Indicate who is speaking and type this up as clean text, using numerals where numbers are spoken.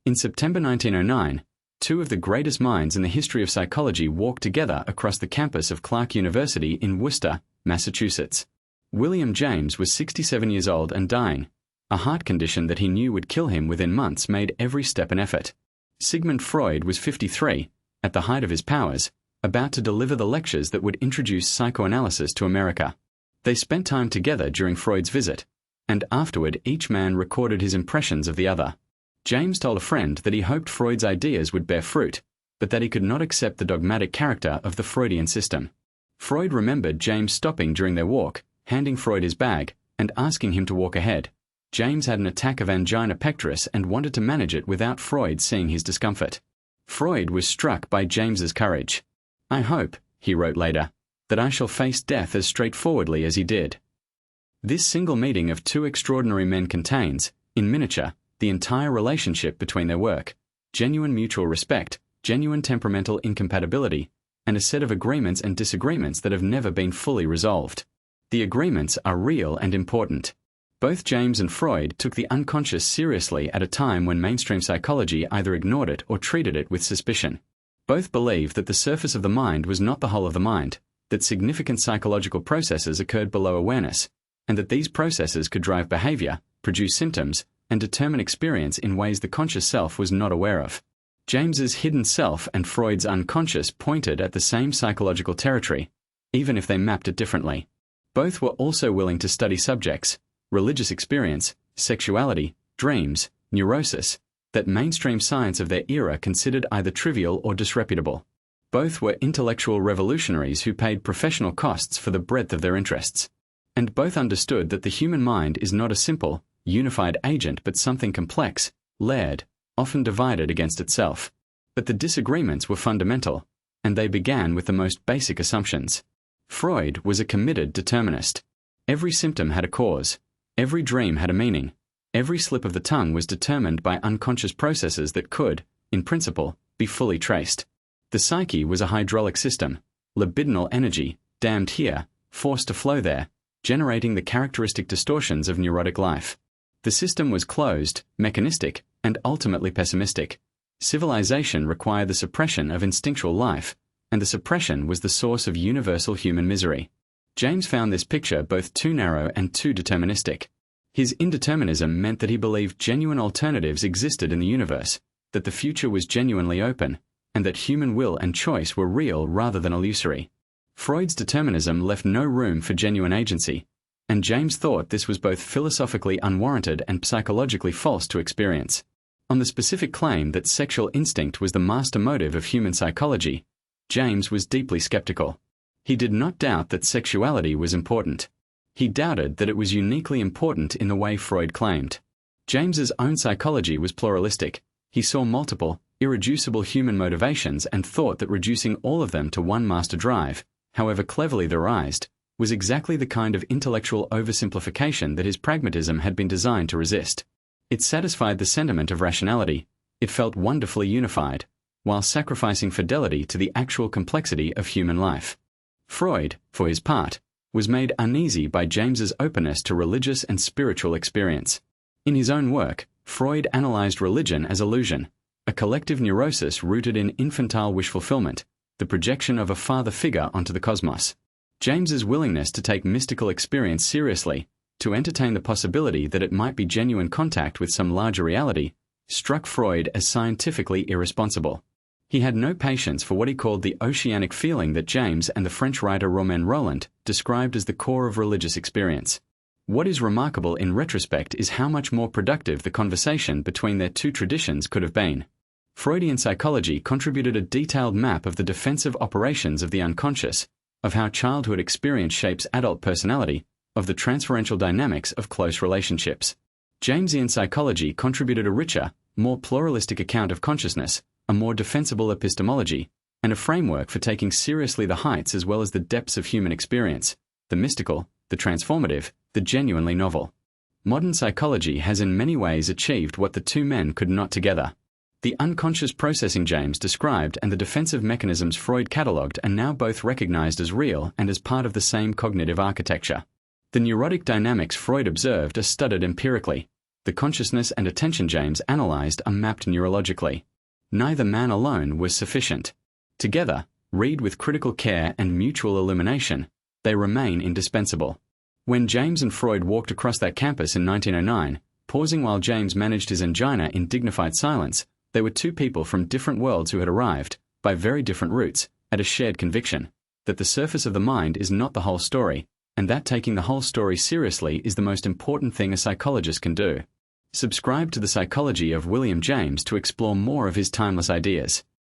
Speaker 1: In September 1909, two of the greatest minds in the history of psychology walked together across the campus of Clark University in Worcester, Massachusetts. William James was 67 years old and dying. A heart condition that he knew would kill him within months made every step an effort. Sigmund Freud was 53, at the height of his powers, about to deliver the lectures that would introduce psychoanalysis to America. They spent time together during Freud's visit, and afterward each man recorded his impressions of the other. James told a friend that he hoped Freud's ideas would bear fruit, but that he could not accept the dogmatic character of the Freudian system. Freud remembered James stopping during their walk, handing Freud his bag, and asking him to walk ahead. James had an attack of angina pectoris and wanted to manage it without Freud seeing his discomfort. Freud was struck by James's courage. "I hope," he wrote later, "that I shall face death as straightforwardly as he did." This single meeting of two extraordinary men contains, in miniature, the entire relationship between their work, genuine mutual respect, genuine temperamental incompatibility, and a set of agreements and disagreements that have never been fully resolved. The agreements are real and important. Both James and Freud took the unconscious seriously at a time when mainstream psychology either ignored it or treated it with suspicion. Both believed that the surface of the mind was not the whole of the mind, that significant psychological processes occurred below awareness, and that these processes could drive behavior, produce symptoms, and determine experience in ways the conscious self was not aware of. James's hidden self and Freud's unconscious pointed at the same psychological territory, even if they mapped it differently. Both were also willing to study subjects, religious experience, sexuality, dreams, neurosis, that mainstream science of their era considered either trivial or disreputable. Both were intellectual revolutionaries who paid professional costs for the breadth of their interests. And both understood that the human mind is not a simple, unified agent but something complex, layered, often divided against itself. But the disagreements were fundamental, and they began with the most basic assumptions. Freud was a committed determinist. Every symptom had a cause. Every dream had a meaning. Every slip of the tongue was determined by unconscious processes that could, in principle, be fully traced. The psyche was a hydraulic system, libidinal energy, dammed here, forced to flow there, generating the characteristic distortions of neurotic life. The system was closed, mechanistic, and ultimately pessimistic. Civilization required the suppression of instinctual life, and the suppression was the source of universal human misery. James found this picture both too narrow and too deterministic. His indeterminism meant that he believed genuine alternatives existed in the universe, that the future was genuinely open, and that human will and choice were real rather than illusory. Freud's determinism left no room for genuine agency, and James thought this was both philosophically unwarranted and psychologically false to experience. On the specific claim that sexual instinct was the master motive of human psychology, James was deeply skeptical. He did not doubt that sexuality was important. He doubted that it was uniquely important in the way Freud claimed. James's own psychology was pluralistic. He saw multiple, irreducible human motivations and thought that reducing all of them to one master drive, however cleverly devised, was exactly the kind of intellectual oversimplification that his pragmatism had been designed to resist. It satisfied the sentiment of rationality. It felt wonderfully unified, while sacrificing fidelity to the actual complexity of human life. Freud, for his part, was made uneasy by James's openness to religious and spiritual experience. In his own work, Freud analyzed religion as illusion, a collective neurosis rooted in infantile wish fulfillment, the projection of a father figure onto the cosmos. James's willingness to take mystical experience seriously, to entertain the possibility that it might be genuine contact with some larger reality, struck Freud as scientifically irresponsible. He had no patience for what he called the oceanic feeling that James and the French writer Romain Rolland described as the core of religious experience. What is remarkable in retrospect is how much more productive the conversation between their two traditions could have been. Freudian psychology contributed a detailed map of the defensive operations of the unconscious, of how childhood experience shapes adult personality, of the transferential dynamics of close relationships. Jamesian psychology contributed a richer, more pluralistic account of consciousness, a more defensible epistemology, and a framework for taking seriously the heights as well as the depths of human experience, the mystical, the transformative, the genuinely novel. Modern psychology has in many ways achieved what the two men could not together. The unconscious processing James described and the defensive mechanisms Freud catalogued are now both recognized as real and as part of the same cognitive architecture. The neurotic dynamics Freud observed are studied empirically. The consciousness and attention James analyzed are mapped neurologically. Neither man alone was sufficient. Together, read with critical care and mutual illumination, they remain indispensable. When James and Freud walked across that campus in 1909, pausing while James managed his angina in dignified silence, they were two people from different worlds who had arrived, by very different routes, at a shared conviction that the surface of the mind is not the whole story, and that taking the whole story seriously is the most important thing a psychologist can do. Subscribe to The Psychology of William James to explore more of his timeless ideas.